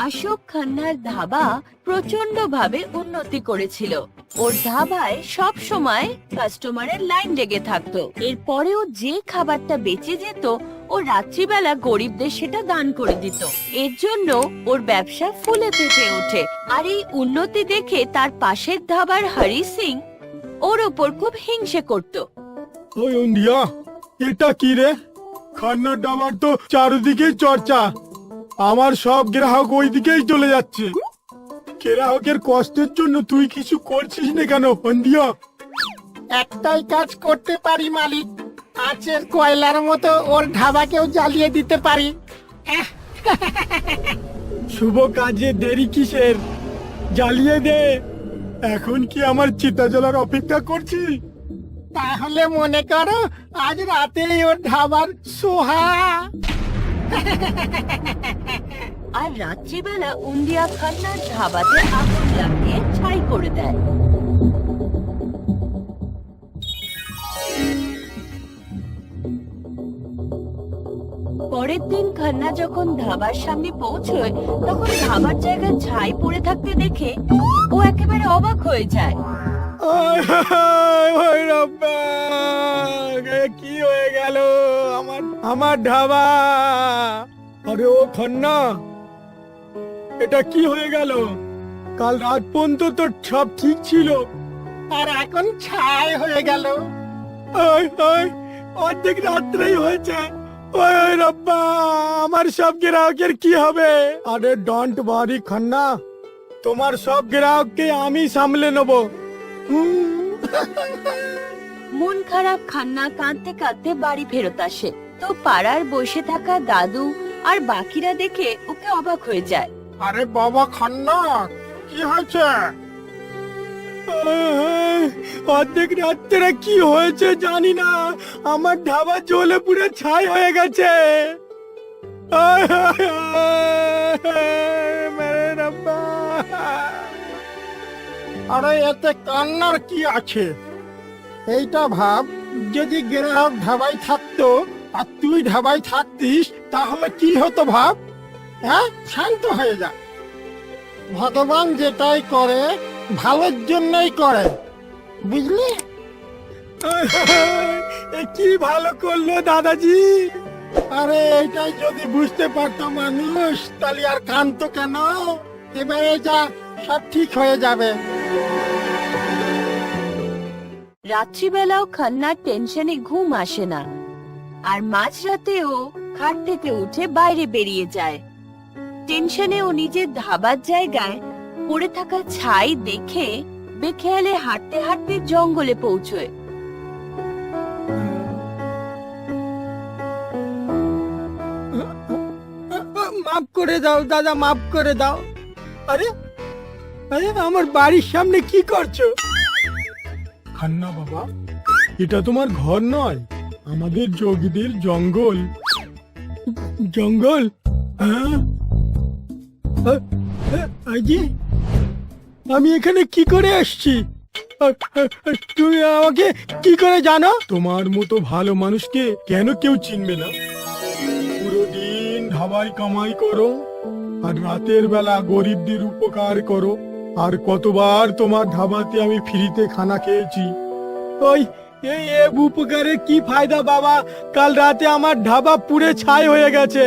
অশোক খান্নার ধাবা প্রচন্ড ভাবে উন্নতি করেছিল। ওর ধাবায় সব সময় কাস্টমারের লাইন লেগে থাকতো। এরপরেও যে খাবারটা বেঁচে যেত ও রাত্রিবেলা গরিবদের সেটা দান করে দিত। এর জন্য ওর ব্যবসা ফুলে ফেঁপে ওঠে। আর এই উন্নতি দেখে তার পাশের ধাবার হরি সিং ওর ওপর খুব হিংসে করত। ওই ইন্ডিয়া, এটা কি রে? খান্নার ধাবার তো চারিদিকে চর্চা, আমার সব গ্রাহক ওই দিকেই চলে যাচ্ছে। গ্রাহকের কষ্টের জন্য তুই কিছু করছিস না কেন ইন্ডিয়া? একটাই কাজ করতে পারি মালিক, আঁচের কয়লার মতো ওর ধাবাকেও জ্বালিয়ে দিতে পারি। শুভ কাজে দেরি কিসের? জ্বালিয়ে দে। এখন কি আমার চিতা জ্বলার অপেক্ষা করছি? তাহলে মনে করো আজ রাতেই ওর ধাবার সোহা। আর রাত্রিবেলা উন্ডিয়া খান্নার ধাবাতে আগুন লাগিয়ে ছাই করে দেয়। পরের দিন খান্না যখন ধাবার সামনে পৌঁছয় তখন ধাবার জায়গায় ছাই পড়ে থাকতে দেখে ও একেবারে অবাক হয়ে যায়। কি হয়ে গেল আমার ধাবা? আরে ও খান্না, এটা কি হয়ে গেল? কাল রাত পর্যন্ত তো সব ঠিক ছিল, আর এখন ছাই হয়ে গেল। অর্ধেক রাত্রেই হয়েছে। ওই রব্বা, আমার সব গ্রাহকের কি হবে? আরে ডোন্ট ওয়ারি খান্না, তোমার সব গ্রাহককে আমি সামলে নেব। মন খারাপ খান্না কাঁদতে কাঁদতে বাড়ি ফেরত আসে। তো পাড়ার বসে থাকা দাদু আর বাকিরা দেখে ওকে অবাক হয়ে যায়। আরে বাবা খান্না, কি হয়েছে? অর্ধেক রাত্রে কি হয়েছে জানি না, আমার ধাবা জ্বলে পুড়ে ছাই হয়ে গেছে। মেরে রব্বা। আরে এতে কান্নার কি আছে? এইটা ভাব, যদি গ্রাহক ধাবায় থাকতো আর তুই ধাবায় থাকতিস তাহলে কি হতো ভাব। হ্যাঁ, শান্ত হয়ে যা। ভগবান যেটাই করে ভালোর জন্যই করে, বুঝলি? কি ভালো করলো দাদাজি। আরে এইটাই যদি বুঝতে পারতো মানুষ তাহলে আর কাঁদতো কেন? এবারে যা, সব ঠিক হয়ে যাবে। রাত্রিবেলাও খান্নার টেনশনে ঘুম আসে না। আর মাঝরাতেও খাট থেকে উঠে বাইরে বেরিয়ে যায়। টেনশনে ও নিজের ধাবার জায়গায় পড়ে থাকা ছাই দেখে বেখেয়ালে হাঁটতে হাঁটতে জঙ্গলে পৌঁছয়। মাফ করে দাও দাদা, মাফ করে দাও। আরে আরে আমার বাড়ির সামনে কি করছো? খান্না বাবা, এটা তোমার ঘর নয়, আমাদের যোগীদের জঙ্গল। জঙ্গল? হ্যাঁ, আজি আমি এখানে কি করে আসছি? তুমি আমাকে কি করে জানো? তোমার মতো ভালো মানুষকে কেন কেউ চিনবে না? পুরো দিন ধাবাই কামাই করো আর রাতের বেলা গরিবদের উপকার করো। আর কতবার তোমার ধাবাতে আমি ফ্রিতে খানা খেয়েছি। ওই এই উপকারের কি ফায়দা বাবা? কাল রাতে আমার ধাবা পুড়ে ছাই হয়ে গেছে।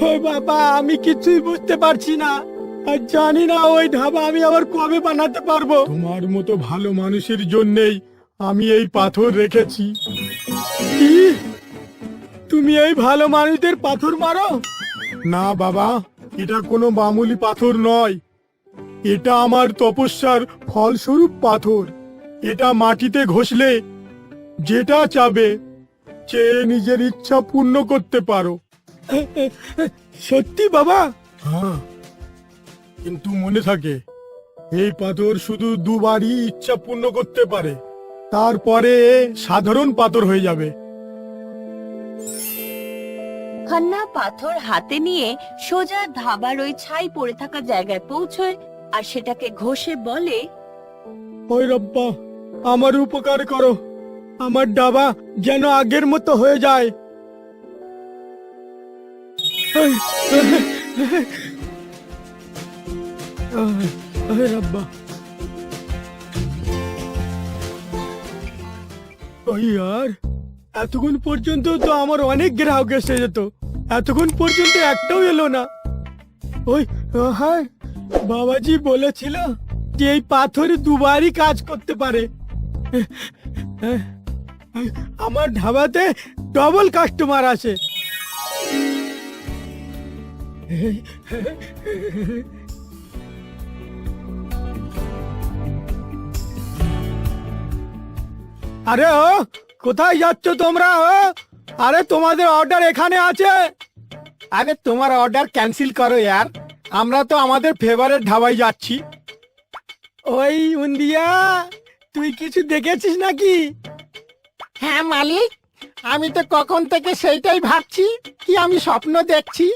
ওই বাবা, আমি কিছুই বুঝতে পারছি না, আর জানি না ওই ধাবা আমি আবার কবে বানাতে পারবো। তোমার মতো ভালো মানুষের জন্যই আমি এই পাথর রেখেছি। কি? তুমি এই ভালো মানুষদের পাথর মারো? না বাবা, এটা কোনো মামুলি পাথর নয়, এটা আমার তপস্যার ফলস্বরূপ পাথর। এটা মাটিতে ঘষলে যেটা চাবে চেয়ে নিজের ইচ্ছা পূর্ণ করতে পারো। সত্যি বাবা? হ্যাঁ, কিন্তু মনে থাকে এই পাথর শুধু দুবারই ইচ্ছা পূর্ণ করতে পারে, তারপরে সাধারণ পাথর হয়ে যাবে। খান্না পাথর হাতে নিয়ে সোজা ধাবার ওই ছাই পড়ে থাকা জায়গায় পৌঁছয় আর সেটাকে ঘষে বলে, ওই রব্বা, আমার উপকার করো, আমার ডাবা যেন আগের মতো হয়ে যায়। রাব্বা, ওই আর এতক্ষণ পর্যন্ত তো আমার অনেক গ্রাহক এসে যেত, এতক্ষণ পর্যন্ত একটাও এলো না। ওই হ্যাঁ, বাবাজি বলেছিল যে এই পাথরে দুবারই কাজ করতে পারে। আমার ধাবাতে ডবল কাস্টমার আসে। আরে ও, কোথায় যাচ্ছ তোমরা? ও আরে, তোমাদের অর্ডার এখানে আছে। আরে তোমার অর্ডার ক্যান্সেল করো यार, আমরা তো আমাদের ফেভারিট ধাবায় যাচ্ছি। ওই উন্দিয়া, তুই কিছু দেখেছিস নাকি? হ্যাঁ মালিক, আমি তো কখন থেকে সেইটাই ভাবছি কি আমি স্বপ্ন দেখছি।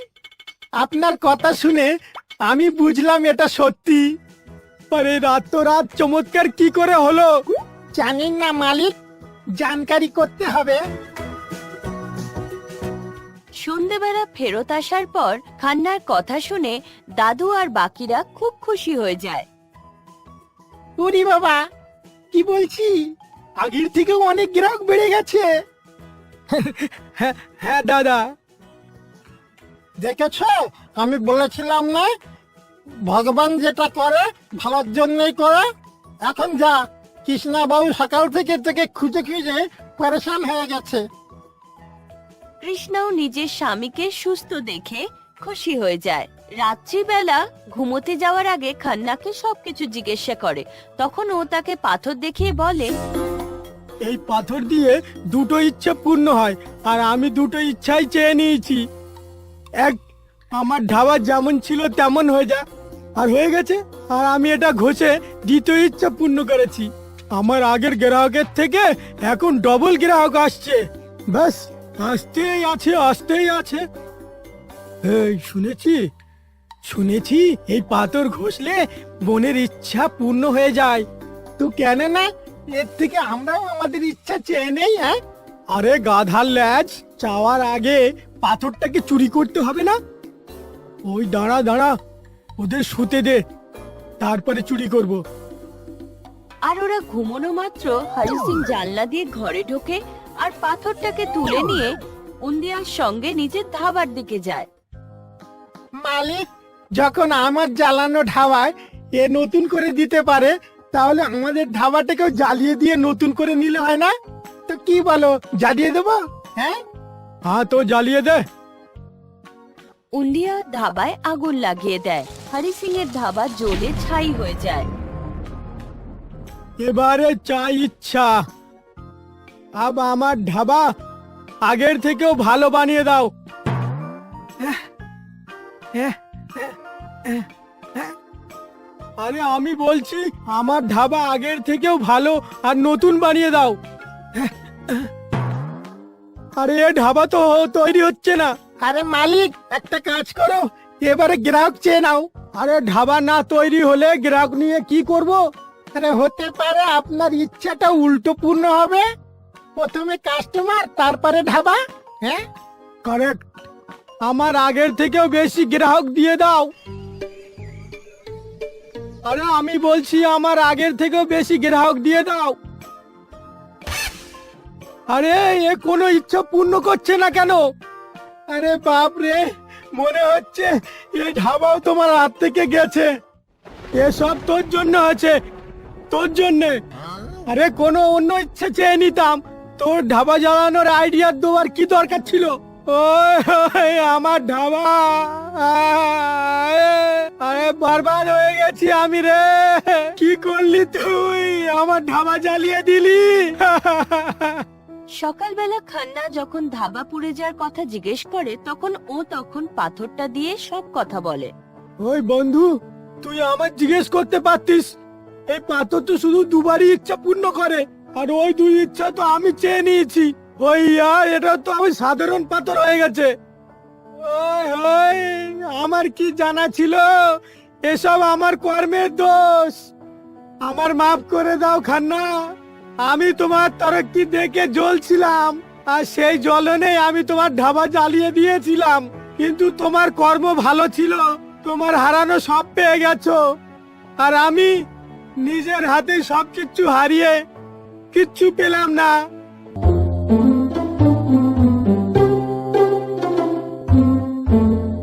আপনার কথা শুনে আমি বুঝলাম এটা সত্যি। আরে রাত চমৎকার কি করে হলো? জানেন না মালিক, জানকারি করতে হবে। সন্ধেবেলা ফেরত আসার পর খান্নার কথা শুনে দাদু আর বাকিরা খুব খুশি হয়ে যায়। ওরে বাবা, কি বলছি, আগের থেকেও অনেক গ্রাহক বেড়ে গেছে। হ্যাঁ হ্যাঁ দাদা, দেখেছ, আমি বলেছিলাম না, ভগবান যেটা করে ভালোর জন্যই করে। এখন যা, কৃষ্ণা বাবু সকাল থেকে থেকে খুঁজে খুঁজে পরেশান হয়ে গেছে। কৃষ্ণাও নিজের স্বামীকে সুস্থ দেখে খুশি হয়ে যায়। রাত্রিবেলা ঘুমোতে যাওয়ার আগে খান্নাকে সবকিছু জিজ্ঞাসা করে। তখন ও তাকে পাথর দেখিয়ে বলে, এই পাথর দিয়ে দুটো ইচ্ছা পূর্ণ হয়, আর আমি দুটো ইচ্ছাই চেয়ে নিয়েছি। এক, আমার ধাবা যেমন ছিল তেমন হয়ে যা, আর হয়ে গেছে। আর আমি এটা ঘষে দ্বিতীয় ইচ্ছা পূর্ণ করেছি। আমার আগের গ্রাহকের থেকে এখন ডবল গ্রাহক আসছে। ব্যাস, আসতেই আছে আসতেই আছে। এই শুনেছি এই পাথর ঘষলে বোনের ইচ্ছা পূর্ণ হয়ে যায়। তো কেন না, এর থেকে আমরাও আমাদের ইচ্ছা চেয়ে নেই। হ্যাঁ, আরে গাধার ল্যাজ, চাওয়ার আগে পাথরটাকে চুরি করতে হবে না? ওই দাঁড়া, ওদের শুতে দে, তারপরে চুরি করব। আর ওরা ঘুমানো মাত্র হরি সিং জানলা দিয়ে ঘরে ঢোকে আর পাথরটাকে তুলে নিয়ে উন্দিয়ার সঙ্গে নিজের ধাবার দিকে যায়। মালিক, যখন আমার জ্বালানো ধাবায় এ নতুন করে দিতে পারে, তাহলে আমাদের ধাবাটাকেও জ্বালিয়ে দিয়ে নতুন করে নিলে হয় না? তো কি বলো, জ্বালিয়ে দেবো? হ্যাঁ হ্যাঁ, তো জ্বালিয়ে দে। উন্দিয়া ধাবায় আগুন লাগিয়ে দেয়। হরি সিং এর ধাবা জ্বলে ছাই হয়ে যায়। এবারে চাই ইচ্ছা। আব আমার ধাবা আগের থেকেও ভালো বানিয়ে দাও। আরে আমি বলছি, আমার ধাবা আগের থেকেও ভালো আর নতুন বানিয়ে দাও। আরে এ ধাবা তো তৈরি হচ্ছে না। আরে মালিক, একটা কাজ করো, এবারে গ্রাহক চেয়ে নাও। আরে ধাবা না তৈরি হলে গ্রাহক নিয়ে কি করব? আরে হতে পারে আপনার ইচ্ছাটা উল্টো পূর্ণ হবে, প্রথমে কাস্টমার তারপরে ধাবা। হ্যাঁ কারেক্ট, আমার আগের থেকেও বেশি গ্রাহক দিয়ে দাও। আরে আমি বলছি, আমার আগের থেকেও বেশি গ্রাহক দিয়ে দাও। আরে এ কোনো ইচ্ছা পূর্ণ করছে না কেন? আরে বাপ রে, মনে হচ্ছে এই ধাবাও তোমার হাত থেকে গেছে। এসব তোর জন্য আছে, তোর জন্যে। আরে কোনো অন্য ইচ্ছা চেয়ে নিতাম, তোর ধাবা জ্বালানোর আইডিয়া দেওয়ার কি দরকার ছিল? ওই আমার ধাবা, আরে বরবাদ হয়ে গেছি আমি রে। কি করলি তুই? আমার ধাবা জ্বালিয়ে দিলি। সকালবেলা খান্না যখন ধাবা পুড়ে যাওয়ার কথা জিজ্ঞেস করে, তখন পাথরটা দিয়ে সব কথা বলে। ওই বন্ধু, তুই আমার জিজ্ঞেস করতে পারতিস, এই পাথর তো শুধু দুবারই ইচ্ছা পূর্ণ করে, আর ওই দুই ইচ্ছা তো আমি চেয়ে নিয়েছি। ওই আর এটা তো আমি সাধারণ পাথর হয়ে গেছে। ওই আমার কি জানা ছিল এসব আমার কর্মের দোষ। আমার মাফ করে দাও খান্না, আমি তোমার তরক্কি দেখে জ্বলছিলাম, আর সেই জ্বলনেই আমি তোমার ধাবা জ্বালিয়ে দিয়েছিলাম। কিন্তু তোমার কর্ম ভালো ছিল, তোমার হারানো সব পেয়ে গেছো, আর আমি নিজের হাতে সবকিছু হারিয়ে কিচ্ছু পেলাম না।